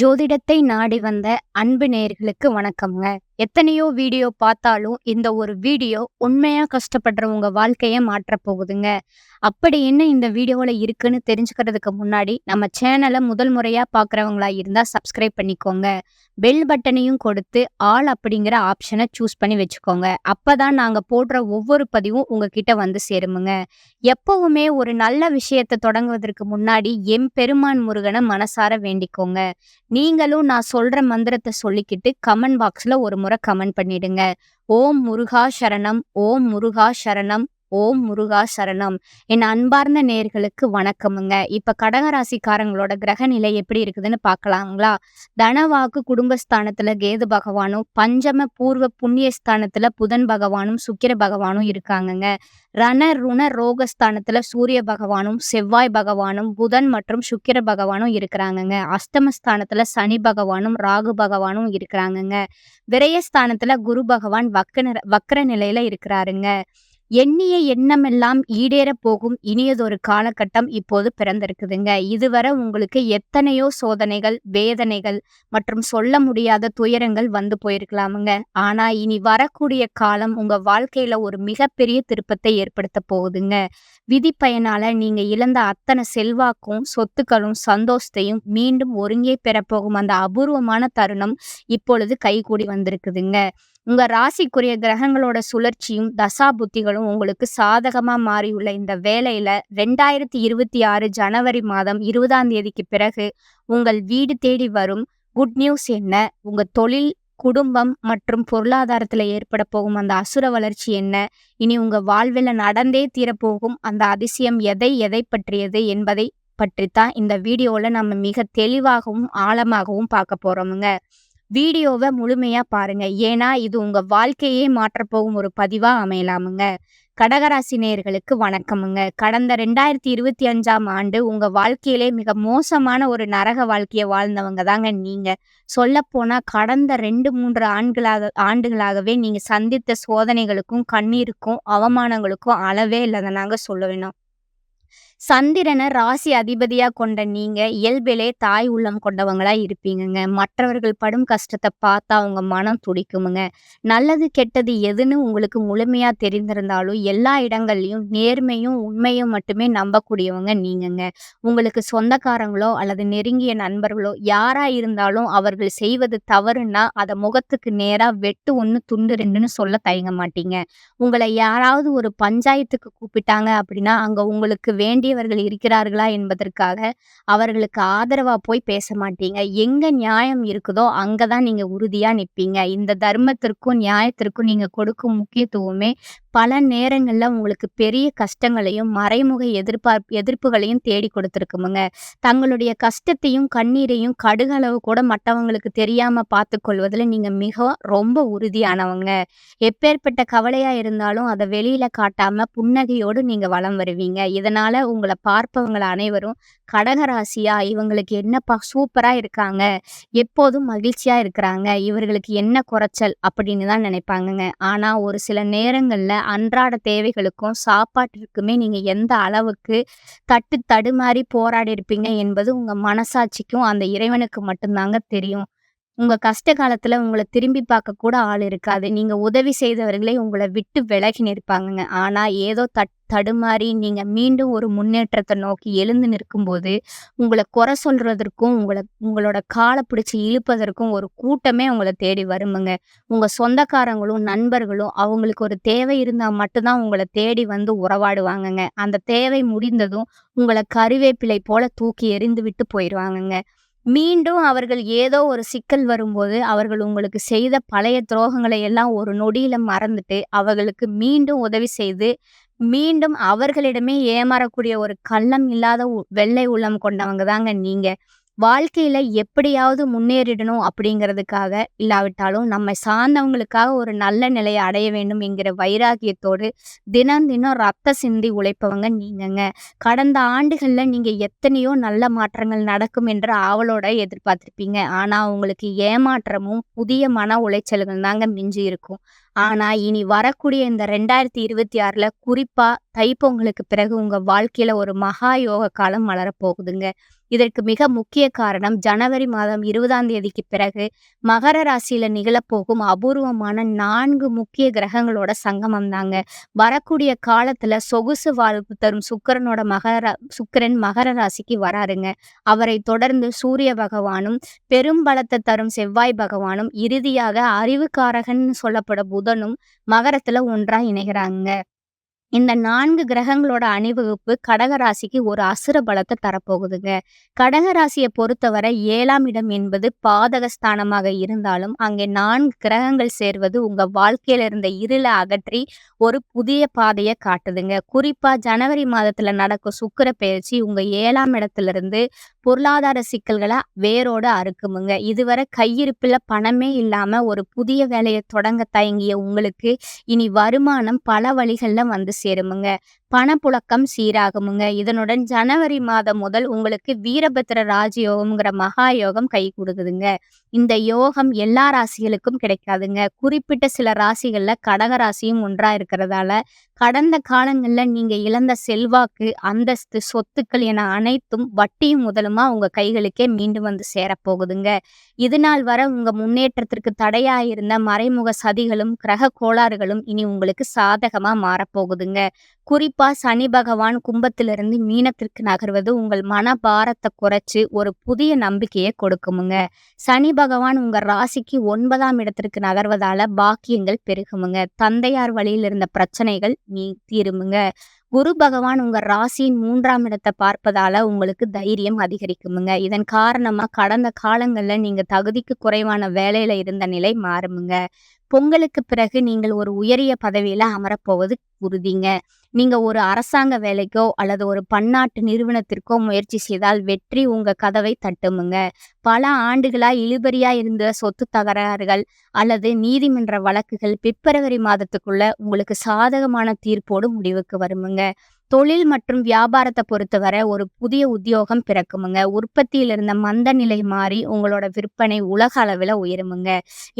ஜோதிடத்தை நாடி வந்த அன்பு நேயர்களுக்கு வணக்கம்ங்க. எத்தனையோ வீடியோ பார்த்தாலும் இந்த ஒரு வீடியோ உண்மையா கஷ்டப்படுறவங்க வாழ்க்கைய மாற்றப் போகுதுங்க. அப்படி என்ன இந்த வீடியோல இருக்குன்னு தெரிஞ்சுக்கிறதுக்கு முன்னாடி நம்ம சேனல முதல் முறையா பார்க்குறவங்களா இருந்தா சப்ஸ்கிரைப் பண்ணிக்கோங்க. பெல் பட்டனையும் கொடுத்து ஆல் அப்படிங்கிற ஆப்ஷனை சூஸ் பண்ணி வச்சுக்கோங்க. அப்பதான் நாங்க போடுற ஒவ்வொரு பதிவும் உங்ககிட்ட வந்து சேருமுங்க. எப்பவுமே ஒரு நல்ல விஷயத்த தொடங்குவதற்கு முன்னாடி எம்பெருமான் முருகனை மனசார வேண்டிக்கோங்க. நீங்களும் நான் சொல்ற மந்திரத்த சொல்லிக்கிட்டு கமெண்ட் பாக்ஸ்ல ஒரு முறை கமெண்ட் பண்ணிடுங்க. ஓம் முருகா சரணம், ஓம் முருகா சரணம், ஓம் முருகா சரணம். என் அன்பார்ந்த நேயர்களுக்கு வணக்கமுங்க. இப்ப கடகராசிக்காரங்களோட கிரக நிலை எப்படி இருக்குதுன்னு பார்க்கலாங்களா? தனவாக்கு குடும்பஸ்தானத்துல கேது பகவானும், பஞ்சம பூர்வ புண்ணியஸ்தானத்துல புதன் பகவானும், சுக்கிர பகவானும் இருக்காங்கங்க. ரண ருண ரோகஸ்தானத்துல சூரிய பகவானும், செவ்வாய் பகவானும், புதன் மற்றும் சுக்கிர பகவானும் இருக்கிறாங்கங்க. அஷ்டமஸ்தானத்துல சனி பகவானும், ராகு பகவானும் இருக்கிறாங்கங்க. விரயஸ்தானத்துல குரு பகவான் வக்ர நிலையில இருக்கிறாருங்க. எண்ணிய எண்ணமெல்லாம் ஈடேறப் போகும் இனியதொரு காலகட்டம் இப்போது பிறந்திருக்குதுங்க. இதுவரை உங்களுக்கு எத்தனையோ சோதனைகள், வேதனைகள் மற்றும் சொல்ல முடியாத துயரங்கள் வந்து போயிருக்கலாமுங்க. ஆனா இனி வரக்கூடிய காலம் உங்க வாழ்க்கையில ஒரு மிகப்பெரிய திருப்பத்தை ஏற்படுத்த போகுதுங்க. விதி பயனால நீங்க இழந்த அத்தனை செல்வாக்கும், சொத்துக்களும், சந்தோஷத்தையும் மீண்டும் ஒருங்கே பெறப்போகும் அந்த அபூர்வமான தருணம் இப்பொழுது கைகூடி வந்திருக்குதுங்க. உங்க ராசிக்குரிய கிரகங்களோட சுழற்சியும் தசா புத்திகளும் உங்களுக்கு சாதகமா மாறியுள்ள இந்த வேளையில 2026 ஜனவரி மாதம் 20ஆம் தேதிக்கு பிறகு உங்கள் வீடு தேடி வரும் குட் நியூஸ் என்ன? உங்க தொழில், குடும்பம் மற்றும் பொருளாதாரத்துல ஏற்பட போகும் அந்த அசுர வளர்ச்சி என்ன? இனி உங்க வாழ்வில் நடந்தே தீரப்போகும் அந்த அதிசயம் எதை பற்றியது என்பதை பற்றித்தான் இந்த வீடியோல நம்ம மிக தெளிவாகவும் ஆழமாகவும் பார்க்க போறோமுங்க. வீடியோவை முழுமையா பாருங்க. ஏன்னா இது உங்க வாழ்க்கையே மாற்றப்போகும் ஒரு பதிவா அமையலாமுங்க. கடகராசி நேயர்களுக்கு வணக்கமுங்க. கடந்த 2025ஆம் ஆண்டு உங்க வாழ்க்கையிலே மிக மோசமான ஒரு நரக வாழ்க்கைய வாழ்ந்தவங்க தாங்க நீங்க. சொல்லப்போனா கடந்த 2, 3 ஆண்டுகளாகவே நீங்க சந்தித்த சோதனைகளுக்கும், கண்ணீருக்கும், அவமானங்களுக்கும் அளவே இல்லைன்னு சொல்ல வேணும். சந்திரனை ராசி அதிபதியா கொண்ட நீங்க இயல்பிலே தாய் உள்ளம் கொண்டவங்களா இருப்பீங்கங்க. மற்றவர்கள் படும் கஷ்டத்தை பார்த்தா உங்க மனம் துடிக்குமுங்க. நல்லது கெட்டது எதுன்னு உங்களுக்கு முழுமையா தெரிந்திருந்தாலும் எல்லா இடங்கள்லயும் நேர்மையும் உண்மையும் மட்டுமே நம்பக்கூடியவங்க நீங்கங்க. உங்களுக்கு சொந்தக்காரங்களோ அல்லது நெருங்கிய நண்பர்களோ யாரா இருந்தாலும் அவர்கள் செய்வது தவறுன்னா அதை முகத்துக்கு நேரா வெட்டு ஒன்று துண்டு ரெண்டுன்னு சொல்ல தயங்க மாட்டீங்க. உங்களை யாராவது ஒரு பஞ்சாயத்துக்கு கூப்பிட்டாங்க அப்படின்னா அங்க உங்களுக்கு வேண்டியவர்கள் இருக்கிறார்களா என்பதற்காக அவர்களுக்கு ஆதரவா போய் பேச மாட்டீங்க. எங்க நியாயம் இருக்குதோ அங்கதான் நீங்க உறுதியா நிப்பீங்க. இந்த தர்மத்திற்கும் நியாயத்திற்கும் நீங்க கொடுக்கும் முக்கியத்துவமே பல நேரங்கள்ல உங்களுக்கு பெரிய கஷ்டங்களையும் மறைமுக எதிர்ப்புகளையும் தேடி கொடுத்துருக்குமுங்க. தங்களுடைய கஷ்டத்தையும் கண்ணீரையும் கடுகளவு கூட மற்றவங்களுக்கு தெரியாம பார்த்து கொள்வதில் நீங்க ரொம்ப உறுதியானவங்க. எப்பேற்பட்ட கவலையா இருந்தாலும் அதை வெளியில காட்டாம புன்னகையோடு நீங்க வலம் வருவீங்க. இதனால உங்களை பார்ப்பவங்க அனைவரும் கடகராசியா இவங்களுக்கு என்னப்பா சூப்பரா இருக்காங்க, எப்போதும் மகிழ்ச்சியா இருக்கிறாங்க, இவர்களுக்கு என்ன குறைச்சல் அப்படின்னு தான் நினைப்பாங்கங்க. ஆனா ஒரு சில நேரங்கள்ல அன்றாட தேவைகளுக்கும் சாப்பாட்டிற்குமே நீங்க எந்த அளவுக்கு தடுமாறி போராடி இருப்பீங்க என்பது உங்க மனசாட்சிக்கும் அந்த இறைவனுக்கு மட்டும்தாங்க தெரியும். உங்க கஷ்ட காலத்துல உங்களை திரும்பி பார்க்க கூட ஆள் இருக்காது. நீங்க உதவி செய்தவர்களே உங்களை விட்டு விலகி நிற்பாங்கங்க. ஆனா ஏதோ தடுமாறி நீங்க மீண்டும் ஒரு முன்னேற்றத்தை நோக்கி எழுந்து நிற்கும்போது உங்களை குறை சொல்றதற்கும் உங்களோட காலை பிடிச்சி இழுப்பதற்கும் ஒரு கூட்டமே உங்களை தேடி வருமுங்க. உங்க சொந்தக்காரங்களும் நண்பர்களும் அவங்களுக்கு ஒரு தேவை இருந்தா மட்டும்தான் உங்களை தேடி வந்து உறவாடுவாங்கங்க. அந்த தேவை முடிந்ததும் உங்களை கருவேப்பிலை போல தூக்கி எறிந்து விட்டு போயிடுவாங்கங்க. மீண்டும் அவர்கள் ஏதோ ஒரு சிக்கல் வரும்போது அவர்கள் உங்களுக்கு செய்த பழைய துரோகங்களை எல்லாம் ஒரு நொடியில மறந்துட்டு அவர்களுக்கு மீண்டும் உதவி செய்து மீண்டும் அவர்களிடமே ஏமாறக்கூடிய ஒரு கள்ளம் இல்லாத வெள்ளை உள்ளம் கொண்டவங்க தாங்க நீங்க. வாழ்க்கையில எப்படியாவது முன்னேறிடணும் அப்படிங்கிறதுக்காக இல்லாவிட்டாலும் நம்மை சார்ந்தவங்களுக்காக ஒரு நல்ல நிலையை அடைய வேண்டும் என்கிற வைராகியத்தோடு தினம் ரத்த சிந்தி உழைப்பவங்க நீங்கங்க. கடந்த ஆண்டுகள்ல நீங்க எத்தனையோ நல்ல மாற்றங்கள் நடக்கும் என்ற ஆவலோட எதிர்பார்த்திருப்பீங்க. ஆனா உங்களுக்கு ஏமாற்றமும் புதிய மன உளைச்சல்கள் தாங்க மிஞ்சி இருக்கும். ஆனா இனி வரக்கூடிய இந்த 2026ல குறிப்பா தைப்பொங்கலுக்கு பிறகு உங்க வாழ்க்கையில ஒரு மகா யோக காலம் மலரப்போகுதுங்க. இதற்கு மிக முக்கிய காரணம் ஜனவரி மாதம் 20ஆம் தேதிக்கு பிறகு மகர ராசியில நிகழப்போகும் அபூர்வமான 4 முக்கிய கிரகங்களோட சங்கமம் தாங்க. வரக்கூடிய காலத்துல சொகுசு வாழ்வு தரும் சுக்கிரன் மகர ராசிக்கு வராருங்க. அவரை தொடர்ந்து சூரிய பகவானும், பெரும் பலத்தை தரும் செவ்வாய் பகவானும், இறுதியாக அறிவுக்காரகன்னு சொல்லப்படும் புதனும் மகரத்துல ஒன்றா இணைகிறாங்க. இந்த 4 கிரகங்களோட அணிவகுப்பு கடக ராசிக்கு ஒரு அசுர பலத்தை தரப்போகுதுங்க. கடக ராசிய பொறுத்தவரை 7ஆம் இடம் என்பது பாதக ஸ்தானமாக இருந்தாலும், அங்கே 4 கிரகங்கள் சேர்வது உங்க வாழ்க்கையில இருந்த இருள அகற்றி ஒரு புதிய பாதைய காட்டுதுங்க. குறிப்பா ஜனவரி மாதத்துல நடக்கும் சுக்கிர பெயர்ச்சி உங்க 7ஆம் இடத்திலிருந்து பொருளாதார சிக்கல்கள வேரோட அறுக்குமுங்க. இதுவரை கையிருப்புல பணமே இல்லாம ஒரு புதிய வேலைய தொடங்க தயங்கிய உங்களுக்கு இனி வருமானம் பல வழிகள்ல வந்து சேருமுங்க. பணப்புழக்கம் சீராகுமுங்க. இதனுடன் ஜனவரி மாதம் முதல் உங்களுக்கு வீரபத்திர ராஜயோகம்ங்கிற மகா யோகம் கை கொடுக்குதுங்க. இந்த யோகம் எல்லா ராசிகளுக்கும் கிடைக்காதுங்க. குறிப்பிட்ட சில ராசிகள்ல கடக ராசியும் ஒன்றா இருக்கிறதால கடந்த காலங்கள்ல நீங்க இழந்த செல்வாக்கு, அந்தஸ்து, சொத்துக்கள் என அனைத்தும் வட்டியும் முதலுமா உங்க கைகளுக்கே மீண்டும் வந்து சேரப்போகுதுங்க. இதுநாள் வரை உங்க முன்னேற்றத்திற்கு தடையா இருந்த மறைமுக சதிகளும் கிரக கோளாறுகளும் இனி உங்களுக்கு சாதகமா மாறப்போகுதுங்க. குறிப்பா சனி பகவான் கும்பத்திலிருந்து மீனத்திற்கு நகர்வது உங்கள் மன பாரத்தை குறைச்சு ஒரு புதிய நம்பிக்கையை கொடுக்குமுங்க. சனி பகவான் உங்க ராசிக்கு 9ஆம் இடத்திற்கு நகர்வதால பாக்கியங்கள் பெருகுமுங்க. தந்தையார் வழியில் இருந்த பிரச்சனைகள் தீருமுங்க. குரு பகவான் உங்க ராசியின் 3ஆம் இடத்தை பார்ப்பதால உங்களுக்கு தைரியம் அதிகரிக்குமுங்க. இதன் காரணமா கடந்த காலங்கள்ல நீங்க தகுதிக்கு குறைவான வேலையில இருந்த நிலை மாறுமுங்க. பொங்கலுக்கு பிறகு நீங்கள் ஒரு உயரிய பதவியில அமரப்போவது உறுதிங்க. நீங்க ஒரு அரசாங்க வேலைக்கோ அல்லது ஒரு பன்னாட்டு நிறுவனத்திற்கோ முயற்சி செய்தால் வெற்றி உங்க கதவை தட்டுமுங்க. பல ஆண்டுகளா இழுபறியா இருந்த சொத்து தகராறுகள் அல்லது நீதிமன்ற வழக்குகள் பிப்ரவரி மாதத்துக்குள்ள உங்களுக்கு சாதகமான தீர்ப்போடு முடிவுக்கு வருமுங்க. தொழில் மற்றும் வியாபாரத்தை பொறுத்தவரை ஒரு புதிய உத்தியோகம் பிறக்குமுங்க. உற்பத்தியில் இருந்த மந்த நிலை மாறி உங்களோட விற்பனை உலக அளவில் உயருமுங்க.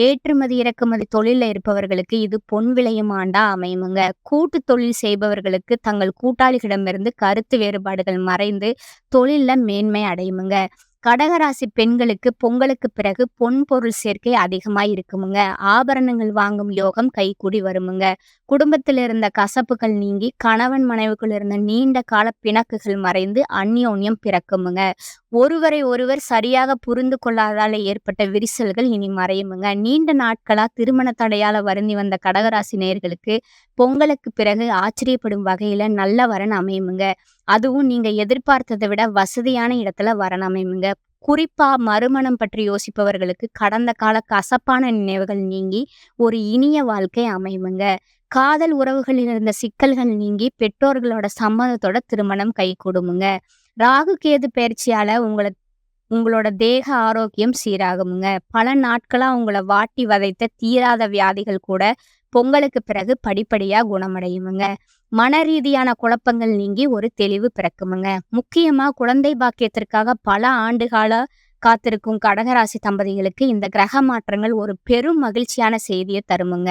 ஏற்றுமதி இறக்குமதி தொழிலில் இருப்பவர்களுக்கு இது பொன் விளையும் ஆண்டா அமையுமுங்க. கூட்டு தொழில் செய்பவர்களுக்கு தங்கள் கூட்டாளிகளிடமிருந்து கருத்து வேறுபாடுகள் மறைந்து தொழில்ல மேன்மை அடையுமுங்க. கடகராசி பெண்களுக்கு பொங்கலுக்கு பிறகு பொன் பொருள் சேர்க்கை அதிகமாக இருக்குமுங்க. ஆபரணங்கள் வாங்கும் யோகம் கைகூடி வருமுங்க. குடும்பத்தில் இருந்த கசப்புகள் நீங்கி கணவன் மனைவிக்குள் இருந்த நீண்ட கால பிணக்குகள் மறைந்து அந்யோன்யம் பிறக்குமுங்க. ஒருவரை ஒருவர் சரியாக புரிந்து கொள்ளாதால ஏற்பட்ட விரிசல்கள் இனி மறையுமுங்க. நீண்ட நாட்களா திருமண தடையால வருந்தி வந்த கடகராசி நேயர்களுக்கு பொங்கலுக்கு பிறகு ஆச்சரியப்படும் வகையில நல்ல வரன் அமையுமுங்க. அதுவும் நீங்க எதிர்பார்த்ததை விட வசதியான இடத்துல வரன் அமையுமுங்க. குறிப்பா மறுமணம் பற்றி யோசிப்பவர்களுக்கு கடந்த கால கசப்பான நினைவுகள் நீங்கி ஒரு இனிய வாழ்க்கை அமையுமுங்க. காதல் உறவுகளில் இருந்த சிக்கல்கள் நீங்கி பெற்றோர்களோட சம்மதத்தோட திருமணம் கைகூடுமுங்க. ராகு கேது பயிற்சியால உங்களோட தேக ஆரோக்கியம் சீராகுமுங்க. பல நாட்களா உங்களை வாட்டி வதைத்த தீராத வியாதிகள் கூட பொங்கலுக்கு பிறகு படிப்படியா குணமடையுமுங்க. மன ரீதியான குழப்பங்கள் நீங்கி ஒரு தெளிவு பிறக்குமுங்க. முக்கியமா குழந்தை பாக்கியத்திற்காக பல ஆண்டுகால காத்திருக்கும் கடகராசி தம்பதிகளுக்கு இந்த கிரக மாற்றங்கள் ஒரு பெரும் மகிழ்ச்சியான செய்தியை தருமுங்க.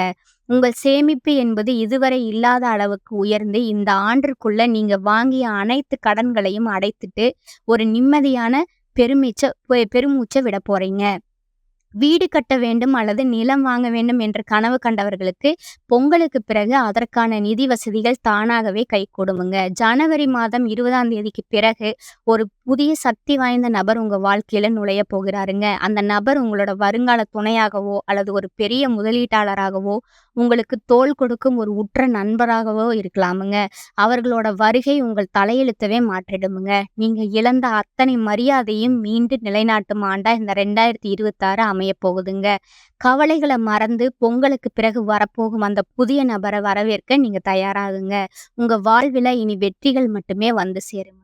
உங்கள் சேமிப்பு என்பது இதுவரை இல்லாத அளவுக்கு உயர்ந்து இந்த ஆண்டிற்குள்ள நீங்க வாங்கிய அனைத்து கடன்களையும் அடைத்துட்டு ஒரு நிம்மதியான பெருமூச்சை விட போறீங்க. வீடு கட்ட வேண்டும் அல்லது நிலம் வாங்க வேண்டும் என்று கனவு கண்டவர்களுக்கு பொங்கலுக்கு பிறகு அதற்கான நிதி வசதிகள் தானாகவே கைகூடுமுங்க. ஜனவரி மாதம் 20ஆம் தேதிக்கு பிறகு ஒரு புதிய சக்தி வாய்ந்த நபர் உங்க வாழ்க்கையில நுழைய போகிறாருங்க. அந்த நபர் உங்களோட வருங்கால துணையாகவோ அல்லது ஒரு பெரிய முதலீட்டாளராகவோ உங்களுக்கு தோள் கொடுக்கும் ஒரு உற்ற நண்பராகவோ இருக்கலாமுங்க. அவர்களோட வருகை உங்கள் தலையெழுத்தவே மாற்றிடுமுங்க. நீங்க இழந்த அத்தனை மரியாதையும் மீண்டும் நிலைநாட்டும் ஆண்டா இந்த 2026 அமைய போகுதுங்க. கவலைகளை மறந்து பொங்கலுக்கு பிறகு வரப்போகும் அந்த புதிய நபரை வரவேற்க நீங்க தயாராகுங்க. உங்க வாழ்வில இனி வெற்றிகள் மட்டுமே வந்து சேருங்க.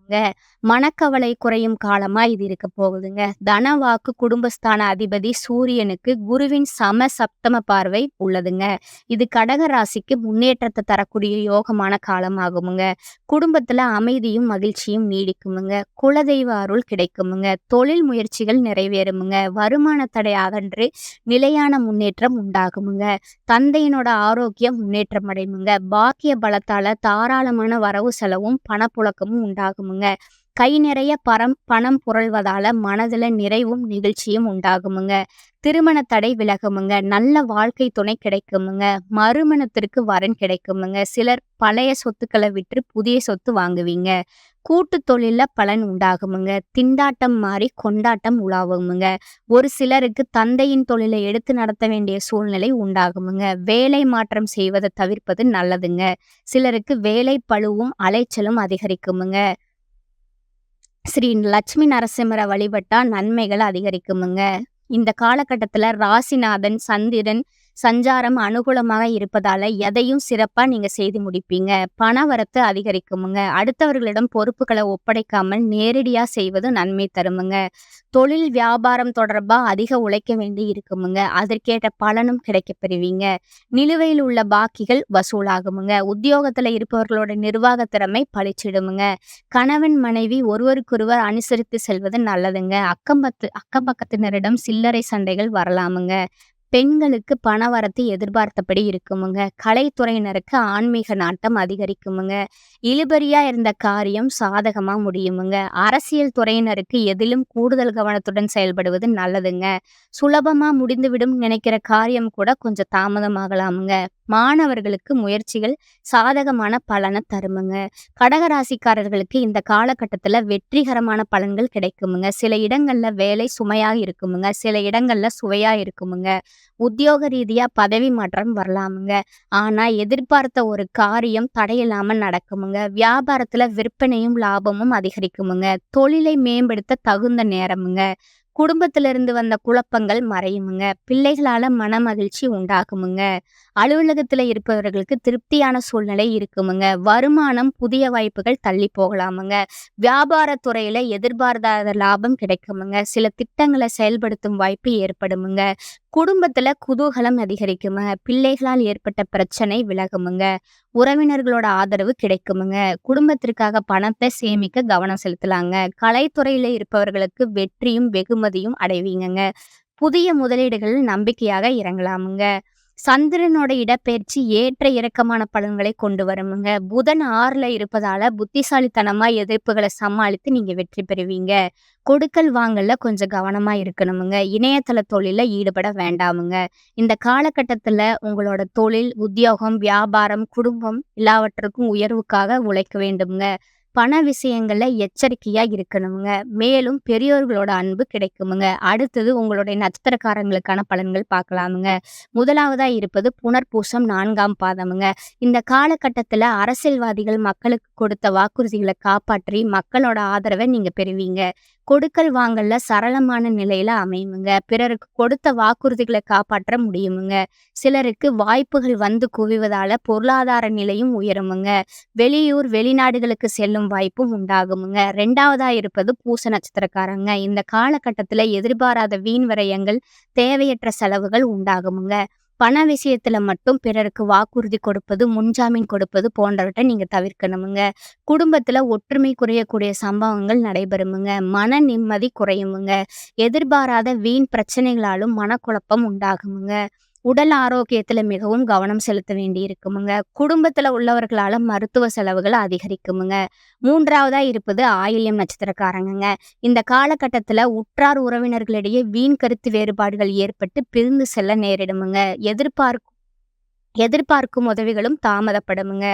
மனக்கவலை குறையும் காலமா இது இருக்க போகுதுங்க. தனவாக்கு குடும்பஸ்தான அதிபதி சூரியனுக்கு குருவின் சம சப்தம பார்வை உள்ளதுங்க. இது கடக ராசிக்கு முன்னேற்றத்தை தரக்கூடிய யோகமான காலமாகுமுங்க. குடும்பத்துல அமைதியும் மகிழ்ச்சியும் நீடிக்குமுங்க. குலதெய்வ அருள் கிடைக்குமுங்க. தொழில் முயற்சிகள் நிறைவேறுமுங்க. வருமான தடை அகன்று நிலையான கல்யாண முன்னேற்றம் உண்டாகுமுங்க. தந்தையினோட ஆரோக்கியம் முன்னேற்றம் அடையுமுங்க. பாக்கிய பலத்தால தாராளமான வரவு செலவும் பணப்புழக்கமும் உண்டாகுமுங்க. கை நிறைய பணம் புரள்வதால மனதுல நிறைவும் நிகழ்ச்சியும் உண்டாகுமுங்க. திருமண தடை விலகுமுங்க. நல்ல வாழ்க்கை துணை கிடைக்குமுங்க. மறுமணத்திற்கு வரன் கிடைக்குமுங்க. சிலர் பழைய சொத்துக்களை விற்று புதிய சொத்து வாங்குவீங்க. கூட்டு தொழில்ல பலன் உண்டாகுமுங்க. திண்டாட்டம் மாறி கொண்டாட்டம் உலாவுமுங்க. ஒரு சிலருக்கு தந்தையின் தொழிலை எடுத்து நடத்த வேண்டிய சூழ்நிலை உண்டாகுமுங்க. வேலை மாற்றம் செய்வதை தவிர்ப்பது நல்லதுங்க. சிலருக்கு வேலை பளுவும் அலைச்சலும் அதிகரிக்குமுங்க. ஸ்ரீ லட்சுமி நரசிம்மரை வழிபட்டா நன்மைகள் அதிகரிக்குமுங்க. இந்த காலகட்டத்துல ராசிநாதன் சந்திரன் சஞ்சாரம் அனுகூலமாக இருப்பதால எதையும் சிறப்பா நீங்க செய்து முடிப்பீங்க. பணவரத்து அதிகரிக்குமுங்க. அடுத்தவர்களிடம் பொறுப்புகளை ஒப்படைக்காமல் நேரடியா செய்வது நன்மை தருமுங்க. தொழில் வியாபாரம் தொடர்பா அதிக உழைக்க வேண்டி இருக்குமுங்க. அதற்கேற்ற பலனும் கிடைக்கப் பெறுவீங்க. நிலுவையில் உள்ள பாக்கிகள் வசூலாகுமுங்க. உத்தியோகத்துல இருப்பவர்களோட நிர்வாக திறமை பளிச்சிடுமுங்க. கணவன் மனைவி ஒருவருக்கொருவர் அனுசரித்து செல்வது நல்லதுங்க. அக்கம் பக்கத்தினரிடம் சில்லறை சண்டைகள் வரலாமுங்க. பெண்களுக்கு பணவரத்து எதிர்பார்த்தபடி இருக்குமுங்க. கலைத்துறையினருக்கு ஆன்மீக நாட்டம் அதிகரிக்குமுங்க. இழுபறியா இருந்த காரியம் சாதகமா முடியுமுங்க. அரசியல் துறையினருக்கு எதிலும் கூடுதல் கவனத்துடன் செயல்படுவது நல்லதுங்க. சுலபமா முடிந்துவிடும் நினைக்கிற காரியம் கூட கொஞ்சம் தாமதமாகலாமுங்க. மாணவர்களுக்கு முயற்சிகள் சாதகமான பலனை தருமுங்க. கடகராசிக்காரர்களுக்கு இந்த காலகட்டத்துல வெற்றிகரமான பலன்கள் கிடைக்குமுங்க. சில இடங்கள்ல வேலை சுமையாக இருக்குமுங்க. சில இடங்கள்ல சுவையா இருக்குமுங்க. உத்தியோக ரீதியா பதவி மாற்றம் வரலாமுங்க. ஆனா எதிர்பார்த்த ஒரு காரியம் தடையில்லாம நடக்குமுங்க. வியாபாரத்துல விற்பனையும் லாபமும் அதிகரிக்குமுங்க. தொழிலை மேம்படுத்த தகுந்த நேரமுங்க. குடும்பத்திலிருந்து வந்த குழப்பங்கள் மறையுமுங்க. பிள்ளைகளால மன மகிழ்ச்சி உண்டாகுமுங்க. அலுவலகத்துல இருப்பவர்களுக்கு திருப்தியான சூழ்நிலை இருக்குமுங்க. வருமானம் புதிய வாய்ப்புகள் தள்ளி போகலாமுங்க. வியாபாரத்துறையில எதிர்பார்க்காத லாபம் கிடைக்குமுங்க. சில திட்டங்களை செயல்படுத்தும் வாய்ப்பு ஏற்படுமுங்க. குடும்பத்துல குதூகலம் அதிகரிக்குமுங்க. பிள்ளைகளால் ஏற்பட்ட பிரச்சனை விலகுமுங்க. உறவினர்களோட ஆதரவு கிடைக்குமுங்க. குடும்பத்திற்காக பணத்தை சேமிக்க கவனம் செலுத்தலாங்க. கலைத்துறையில இருப்பவர்களுக்கு வெற்றியும் வெகுமதியும் அடைவீங்கங்க. புதிய முதலீடுகள் நம்பிக்கையாக இறங்கலாமுங்க. சந்திரனோட இடப்பெயர்ச்சி ஏற்ற இறக்கமான பலன்களை கொண்டு வருமுங்க. புதன் 6ல இருப்பதால புத்திசாலித்தனமா எதிர்ப்புகளை சமாளித்து நீங்க வெற்றி பெறுவீங்க. கொடுக்கல் வாங்கல்ல கொஞ்சம் கவனமா இருக்கணுமுங்க. இணையதள தொழில ஈடுபட வேண்டாமுங்க. இந்த காலகட்டத்துல உங்களோட தொழில், உத்தியோகம், வியாபாரம், குடும்பம் எல்லாவற்றுக்கும் உயர்வுக்காக உழைக்க வேண்டுமுங்க. பண விஷயங்கள்ல எச்சரிக்கையா இருக்கணுமுங்க. மேலும் பெரியோர்களோட அன்பு கிடைக்குமுங்க. அடுத்தது உங்களுடைய நட்சத்திரக்காரங்களுக்கான பலன்கள் பார்க்கலாமுங்க. முதலாவதா இருப்பது புனர்பூசம் 4ஆம் பாதமுங்க. இந்த காலகட்டத்துல அரசியல்வாதிகள் மக்களுக்கு கொடுத்த வாக்குறுதிகளை காப்பாற்றி மக்களோட ஆதரவை நீங்க பெறுவீங்க. கொடுக்கல் வாங்கல்ல சரளமான நிலையில அமையுமுங்க. பிறருக்கு கொடுத்த வாக்குறுதிகளை காப்பாற்ற முடியுமுங்க. சிலருக்கு வாய்ப்புகள் வந்து குவிவதால பொருளாதார நிலையும் உயருமுங்க. வெளியூர் வெளிநாடுகளுக்கு செல்லும் வாய்ப்பும் உண்டாகுமுங்க. 2வதா இருப்பது பூச நட்சத்திரக்காரங்க. இந்த காலகட்டத்துல எதிர்பாராத வீண் விரயங்கள், தேவையற்ற செலவுகள் உண்டாகுமுங்க. பண விஷயத்துல மட்டும் பிறருக்கு வாக்குறுதி கொடுப்பது, முன்ஜாமீன் கொடுப்பது போன்றவற்றை நீங்க தவிர்க்கணுமுங்க. குடும்பத்துல ஒற்றுமை குறையக்கூடிய சம்பவங்கள் நடைபெறுமுங்க. மன நிம்மதி குறையுமுங்க. எதிர்பாராத வீண் பிரச்சனைகளாலும் மனக்குழப்பம் உண்டாகுமுங்க. உடல் ஆரோக்கியத்துல மிகவும் கவனம் செலுத்த வேண்டி இருக்குமுங்க. குடும்பத்துல உள்ளவர்களால மருத்துவ செலவுகள் அதிகரிக்குமுங்க. 3வதா இருப்பது ஆயில்யம் நட்சத்திரக்காரங்க. இந்த காலகட்டத்துல உற்றார் உறவினர்களிடையே வீண் கருத்து வேறுபாடுகள் ஏற்பட்டு பிரிந்து செல்ல நேரிடுமுங்க. எதிர்பார்க்கும் உதவிகளும் தாமதப்படுமுங்க.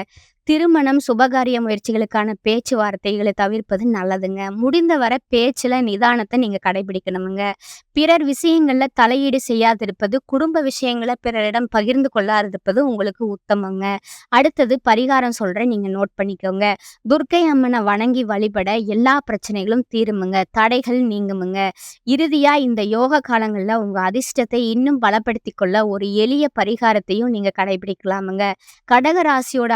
திருமணம், சுபகாரிய முயற்சிகளுக்கான பேச்சுவார்த்தைகளை தவிர்ப்பது நல்லதுங்க. முடிந்தவரை பேச்சுல நிதானத்தை நீங்க கடைபிடிக்கணுமுங்க. பிறர் விஷயங்கள்ல தலையீடு செய்யாதிருப்பது, குடும்ப விஷயங்களை பிறரிடம் பகிர்ந்து கொள்ளாதிருப்பது உங்களுக்கு உத்தமங்க. அடுத்தது பரிகாரம் சொல்றேன், நீங்க நோட் பண்ணிக்கோங்க. துர்க்கை அம்மனை வணங்கி வழிபட எல்லா பிரச்சனைகளும் தீருமுங்க. தடைகள் நீங்குமுங்க. இறுதியா இந்த யோக காலங்கள்ல உங்க அதிர்ஷ்டத்தை இன்னும் பலப்படுத்திக் கொள்ள ஒரு எளிய பரிகாரத்தையும் நீங்க கடைபிடிக்கலாமுங்க. கடகராசியோட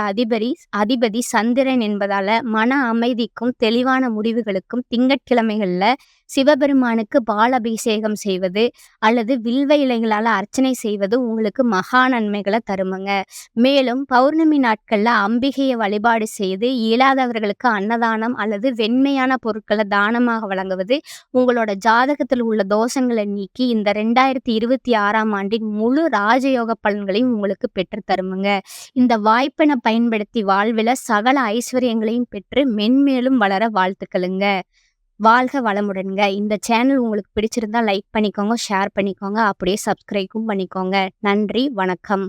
அதிபதி சந்திரன் என்பதால மன அமைதிக்கும் தெளிவான முடிவுகளுக்கும் திங்கட்கிழமைகள்ல சிவபெருமானுக்கு பால் அபிஷேகம் செய்வது அல்லது வில்வ இலைகளால அர்ச்சனை செய்வது உங்களுக்கு மகா நன்மைகளை தருமுங்க. மேலும் பௌர்ணமி நாட்கள்ல அம்பிகையை வழிபாடு செய்து இயலாதவர்களுக்கு அன்னதானம் அல்லது வெண்மையான பொருட்களை தானமாக வழங்குவது உங்களோட ஜாதகத்தில் உள்ள தோஷங்களை நீக்கி இந்த 2026ஆம் ஆண்டின் முழு ராஜயோக பலன்களையும் உங்களுக்கு பெற்றுத் தருமுங்க. இந்த வாய்ப்பினை பயன்படுத்தி வாழ்வில சகல ஐஸ்வர்யங்களையும் பெற்று மென்மேலும் வளர வாழ்த்துக்களுங்க. வாழ்க வளமுடன்ங்க. இந்த சேனல் உங்களுக்கு பிடிச்சிருந்தா லைக் பண்ணிக்கோங்க, ஷேர் பண்ணிக்கோங்க, அப்படியே சப்ஸ்கிரைபும் பண்ணிக்கோங்க. நன்றி, வணக்கம்.